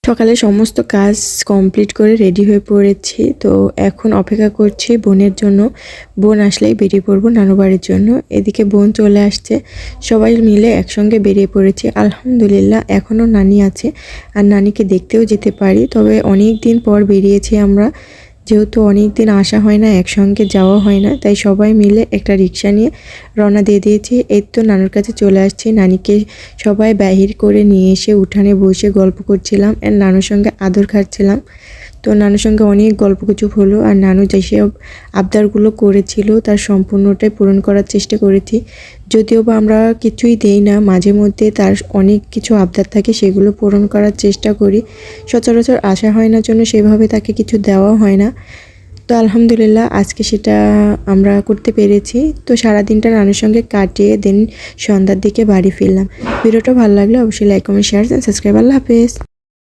সকালে সমস্ত কাজ কমপ্লিট করে রেডি হয়ে পড়েছি। তো এখন অপেক্ষা করছি বোনের জন্য। বোন আসলেই বেরিয়ে পড়বো নানু বাড়ির জন্য। এদিকে বোন চলে আসছে, সবাই মিলে একসঙ্গে বেরিয়ে পড়েছি। আলহামদুলিল্লাহ এখনও নানি আছে, আর নানিকে দেখতেও যেতে পারি। তবে অনেক দিন পর বেরিয়েছি আমরা, যেহেতু অনেক দিন আসা হয় না, একসঙ্গে যাওয়া হয় না, তাই সবাই মিলে একটা রিক্সা নিয়ে রওনা দিয়ে দিয়েছি। এই তো নানুর কাছে চলে আসছি। নানিকে সবাই বাহির করে নিয়ে এসে উঠানে বসে গল্প করছিলাম, আর নানুর সঙ্গে আদর খাচ্ছিলাম। তো নানুর সঙ্গে অনেক গল্পগুজব হলো, আর নানু যেসব আবদারগুলো করেছিল তার সম্পূর্ণটাই পূরণ করার চেষ্টা করেছি। যদিও বা আমরা কিছুই দেই না, মাঝে মধ্যে তার অনেক কিছু আবদার থাকে, সেগুলো পূরণ করার চেষ্টা করি। সচরাচর আসা হয় না জন্য সেভাবে তাকে কিছু দেওয়া হয় না। তো আলহামদুলিল্লাহ আজকে সেটা আমরা করতে পেরেছি। তো সারাদিনটা নানুর সঙ্গে কাটিয়ে দেন সন্ধ্যার দিকে বাড়ি ফিরলাম। ভিডিওটা ভালো লাগলে অবশ্যই লাইক, কমেন্ট, শেয়ার, সাবস্ক্রাইব। আল্লাহ হাফেজ।